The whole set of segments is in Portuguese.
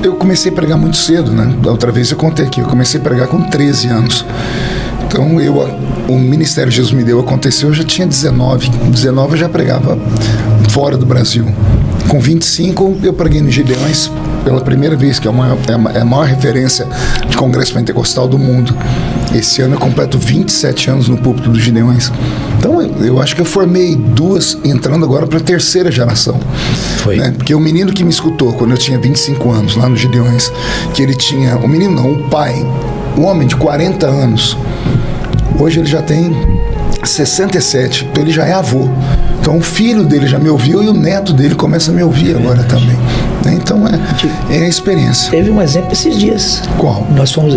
Eu comecei a pregar muito cedo, né? Da outra vez eu contei aqui, eu comecei a pregar com 13 anos. Então, o Ministério Jesus Me Deu aconteceu, eu já tinha 19 eu já pregava fora do Brasil. Com 25 eu preguei no Gideões pela primeira vez, que é a maior referência de congresso pentecostal do mundo. Esse ano eu completo 27 anos no púlpito do Gideões. Então eu acho que eu formei duas, entrando agora para a terceira geração. Foi. Né? Porque o menino que me escutou quando eu tinha 25 anos lá no Gideões, que ele tinha, o menino não, o pai, um homem de 40 anos, hoje ele já tem 67, então ele já é avô. Então o filho dele já me ouviu e o neto dele começa a me ouvir agora também. Então é a experiência. Teve um exemplo esses dias. Qual?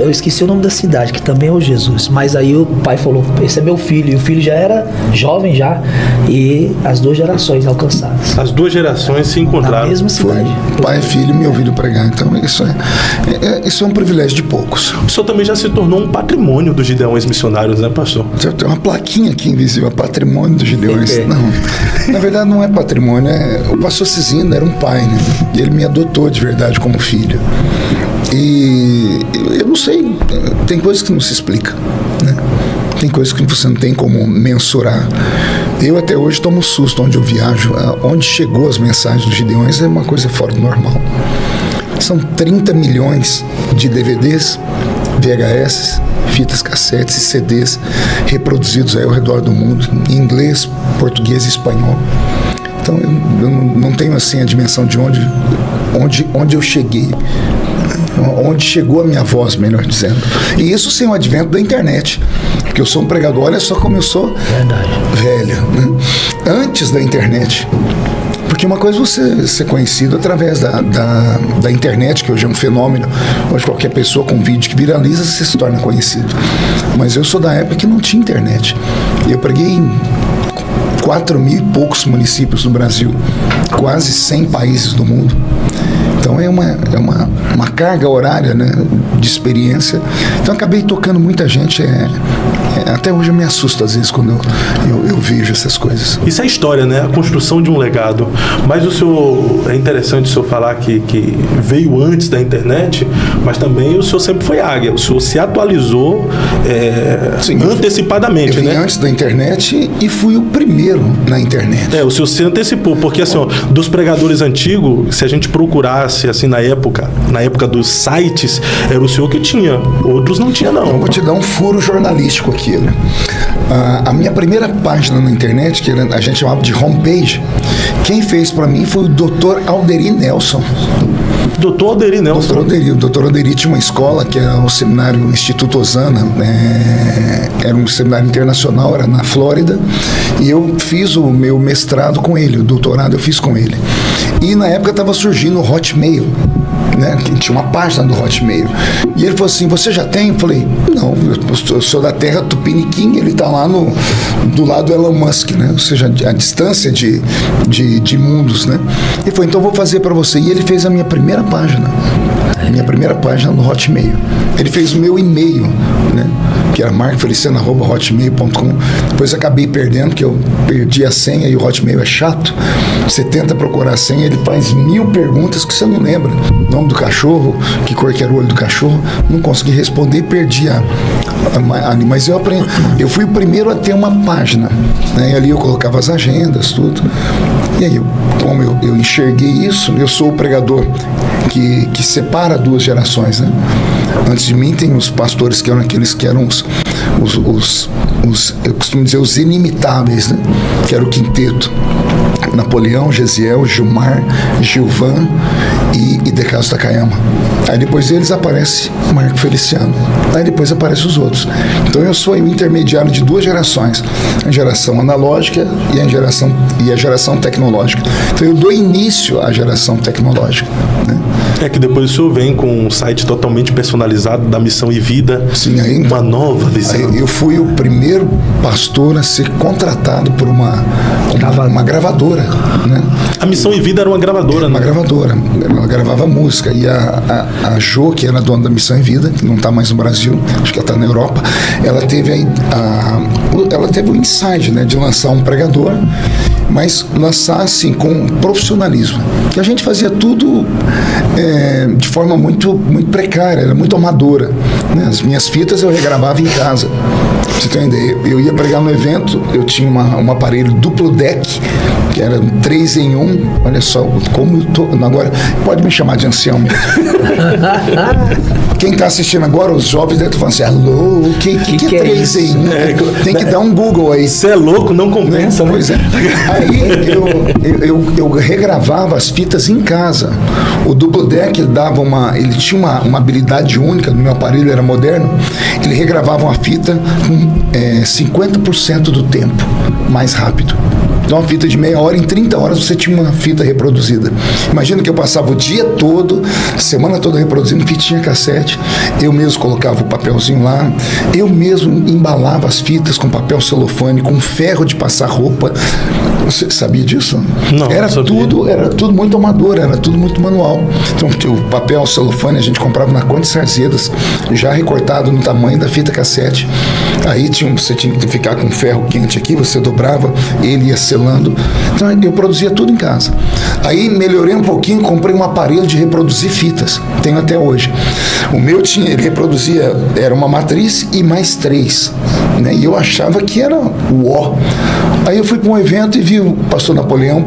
Eu esqueci o nome da cidade, que também é o Jesus. Mas aí o pai falou, esse é meu filho. E o filho já era jovem já. E as duas gerações alcançadas. As duas gerações se encontraram. Na mesma cidade. Foi. Pai e filho me ouviram pregar. Então isso é um privilégio de poucos. O senhor também já se tornou um patrimônio dos Gideões Missionários, né, pastor? Tem uma plaquinha aqui invisível, patrimônio dos Gideões. Não, na verdade não é patrimônio. O pastor Cizinho era um pai, né? E ele me adotou de verdade como filho. E eu não sei, tem coisas que não se explica, né? Tem coisas que você não tem como mensurar. Eu até hoje tomo susto onde eu viajo. Onde chegou as mensagens dos Gideões é uma coisa fora do normal. São 30 milhões de DVDs, VHS, fitas cassetes e CDs reproduzidos aí ao redor do mundo, em inglês, português e espanhol. Então eu não tenho assim a dimensão de onde eu cheguei, onde chegou a minha voz, melhor dizendo. E isso sem o advento da internet, porque eu sou um pregador, olha só como eu sou velho, né? Antes da internet. Porque uma coisa é você ser conhecido através da internet, que hoje é um fenômeno. Hoje qualquer pessoa com um vídeo que viraliza, você se torna conhecido. Mas eu sou da época que não tinha internet. Eu preguei em 4.000 e poucos municípios do Brasil, quase 100 países do mundo. Então é uma carga horária, né, de experiência. Então acabei tocando muita gente. Até hoje eu me assusto às vezes quando eu vejo essas coisas. Isso é história, né? A construção de um legado. Mas o senhor, é interessante o senhor falar que veio antes da internet, mas também o senhor sempre foi águia. O senhor se atualizou antecipadamente, eu vim né? Antes da internet e fui o primeiro na internet. O senhor se antecipou, porque assim, dos pregadores antigos, se a gente procurasse assim na época dos sites, era o senhor que tinha, outros não tinha não. Então, eu vou te dar um furo jornalístico aqui, né? A minha primeira página na internet, que a gente chamava de homepage, quem fez para mim foi o Dr. Alderi Nelson. Dr. Alderi Nelson. O Dr. Alderi tinha uma escola que era o seminário Instituto Osana, era um seminário internacional, era na Flórida, e eu fiz o meu mestrado com ele, o doutorado eu fiz com ele. E na época estava surgindo o Hotmail, né? Que tinha uma página do Hotmail. E ele falou assim, você já tem? Eu falei, não, eu sou da terra Tupiniquim, ele está lá do lado do Elon Musk, né? Ou seja, a distância de mundos, né? Ele falou, então eu vou fazer para você. E ele fez a minha primeira página. No Hotmail. Ele fez o meu e-mail, né? Que era marcofeliciano@hotmail.com. Depois acabei perdendo, que eu perdi a senha e o Hotmail é chato. Você tenta procurar a senha, ele faz 1000 perguntas que você não lembra. Nome do cachorro, que cor que era o olho do cachorro. Não consegui responder e perdi mas eu fui o primeiro a ter uma página, né? E ali eu colocava as agendas, tudo. E aí, como eu enxerguei isso, eu sou o pregador que separa duas gerações, né? Antes de mim tem os pastores que eram aqueles que eram eu costumo dizer, os inimitáveis, né? Que era o quinteto. Napoleão, Gesiel, Gilmar, Gilvan e Decaso Takayama. Aí depois deles aparece Marco Feliciano. Aí depois aparecem os outros. Então eu sou o intermediário de duas gerações. A geração analógica e a geração tecnológica. Então eu dou início à geração tecnológica, né? É que depois o senhor vem com um site totalmente personalizado da Missão e Vida. Sim, aí, uma nova visão. Eu fui o primeiro pastor a ser contratado por uma gravadora, né? A Missão e Vida era uma gravadora, né? Uma gravadora. Ela gravava música. E a Jo, que era dona da Missão e Vida, que não está mais no Brasil, acho que ela está na Europa, ela teve o insight, né, de lançar um pregador, mas lançar assim com profissionalismo. Que a gente fazia tudo de forma muito, muito precária, era muito amadora, né? As minhas fitas eu regravava em casa. Pra você ter uma ideia, eu ia pregar no evento, eu tinha um aparelho duplo deck, que era 3 em 1. Olha só como eu tô. Agora, pode me chamar de ancião mesmo. Quem está assistindo agora, os jovens devem estar falando assim: alô, o que é 3 em 1? Tem que dar um Google aí. Você é louco, não compensa, né? Pois é. Aí eu regravava as fitas em casa. O duplo deck ele tinha uma habilidade única, no meu aparelho era moderno, ele regravava uma fita com 50% do tempo mais rápido. Então, uma fita de meia hora, em 30 horas você tinha uma fita reproduzida. Imagina que eu passava o dia todo, semana toda reproduzindo fitinha cassete. Eu mesmo colocava o papelzinho lá. Eu mesmo embalava as fitas com papel celofane, com ferro de passar roupa. Você sabia disso? Não, era tudo muito amador, era tudo muito manual. Então, o papel celofane a gente comprava na Conde Sarzedas, já recortado no tamanho da fita cassete. Aí você tinha que ficar com ferro quente aqui, você dobrava, ele ia selando. Então eu produzia tudo em casa. Aí melhorei um pouquinho, comprei um aparelho de reproduzir fitas, tenho até hoje. O meu ele reproduzia, era uma matriz e mais 3, né? E eu achava que era o ó. Aí eu fui para um evento e vi o pastor Napoleão,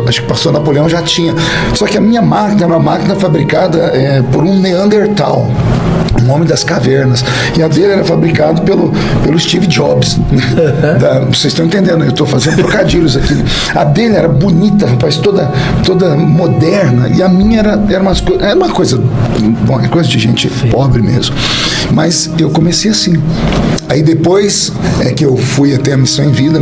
acho que o pastor Napoleão já tinha. Só que a minha máquina era uma máquina fabricada por um Neandertal, um homem das cavernas, e a dele era fabricado pelo Steve Jobs. Vocês estão entendendo, eu estou fazendo trocadilhos aqui. A dele era bonita, rapaz, toda moderna, e a minha era uma coisa, bom, é coisa de gente pobre mesmo. Mas eu comecei assim. Aí depois que eu fui até a Missão em Vida,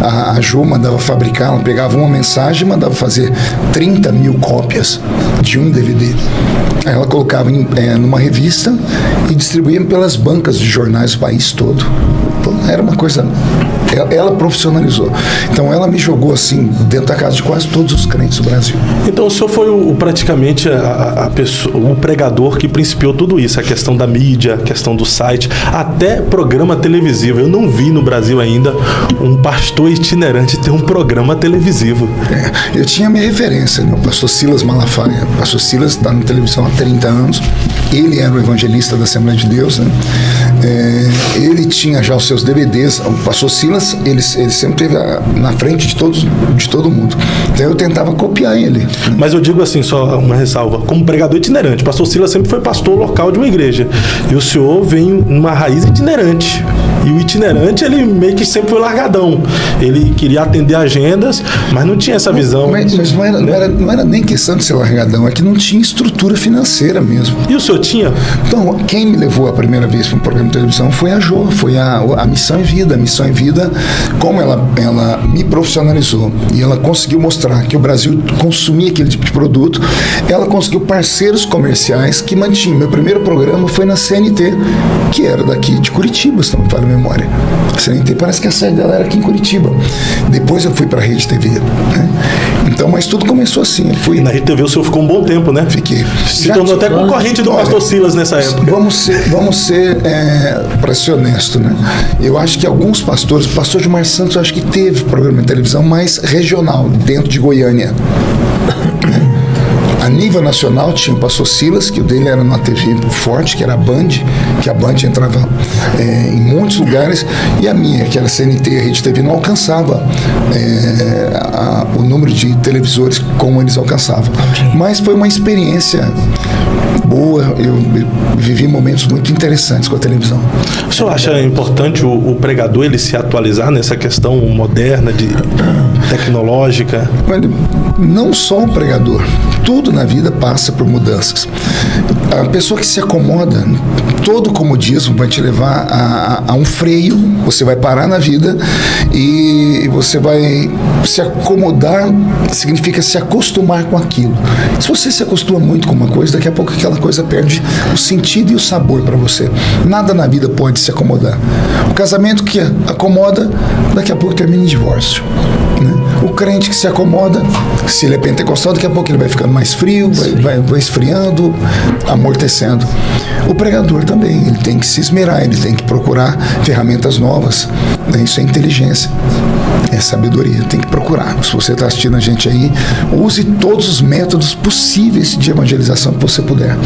a Ju mandava fabricar, ela pegava uma mensagem e mandava fazer 30 mil cópias de um DVD. Aí ela colocava numa revista e distribuía pelas bancas de jornais do país todo. Era uma coisa... Ela profissionalizou. Então ela me jogou assim dentro da casa de quase todos os crentes do Brasil. Então o senhor foi praticamente a pessoa, o pregador que principiou tudo isso, a questão da mídia, a questão do site, até programa televisivo. Eu não vi no Brasil ainda um pastor itinerante ter um programa televisivo. Eu tinha minha referência, né? O pastor Silas Malafaia. O pastor Silas está na televisão há 30 anos. Ele era o evangelista da Assembleia de Deus, né? Ele tinha já os seus DVDs. O pastor Silas, ele sempre esteve na frente de todo mundo. Então eu tentava copiar ele, né? Mas eu digo assim, só uma ressalva, como pregador itinerante, o pastor Silas sempre foi pastor local de uma igreja, e o senhor vem numa raiz itinerante, e o itinerante ele meio que sempre foi largadão, ele queria atender agendas, mas não tinha essa visão. Mas não era nem questão de ser largadão, é que não tinha estrutura financeira mesmo. E o senhor tinha? Então, quem me levou a primeira vez para um programa de televisão foi a Jo, foi a Missão em Vida. A Missão em Vida, como ela me profissionalizou e ela conseguiu mostrar que o Brasil consumia aquele tipo de produto, ela conseguiu parceiros comerciais que mantinham. Meu primeiro programa foi na CNT, que era daqui de Curitiba, se não me falha a memória. A CNT parece que a sede dela era aqui em Curitiba. Depois eu fui para a Rede TV, né? Então, mas tudo começou assim. E na Rede TV o senhor ficou um bom tempo, né? Fiquei. Se tornou até concorrente do pastor Silas nessa época. Vamos ser para ser honesto, né? Eu acho que alguns pastores, o pastor Gilmar Santos, eu acho que teve programa de televisão mais regional, dentro de Goiânia. A nível nacional tinha o pastor Silas, que o dele era numa TV forte, que era a Band, que a Band entrava em muitos lugares, e a minha, que era a CNT, a Rede TV, não alcançava o número de televisores como eles alcançavam. Mas foi uma experiência boa, eu vivi momentos muito interessantes com a televisão. O senhor acha importante o pregador ele se atualizar nessa questão moderna, tecnológica? Não só o pregador, tudo na vida passa por mudanças. A pessoa que se acomoda, todo comodismo vai te levar a um freio, você vai parar na vida e você vai se acomodar, significa se acostumar com aquilo. Se você se acostuma muito com uma coisa, daqui a pouco aquela coisa perde o sentido e o sabor para você. Nada na vida pode se acomodar. O casamento que acomoda, daqui a pouco termina em divórcio, né? O crente que se acomoda, se ele é pentecostal, daqui a pouco ele vai ficando mais frio, vai esfriando, amortecendo. O pregador também, ele tem que se esmerar, ele tem que procurar ferramentas novas Isso é inteligência, é sabedoria, tem que procurar. Se você está assistindo a gente aí, use todos os métodos possíveis de evangelização que você puder.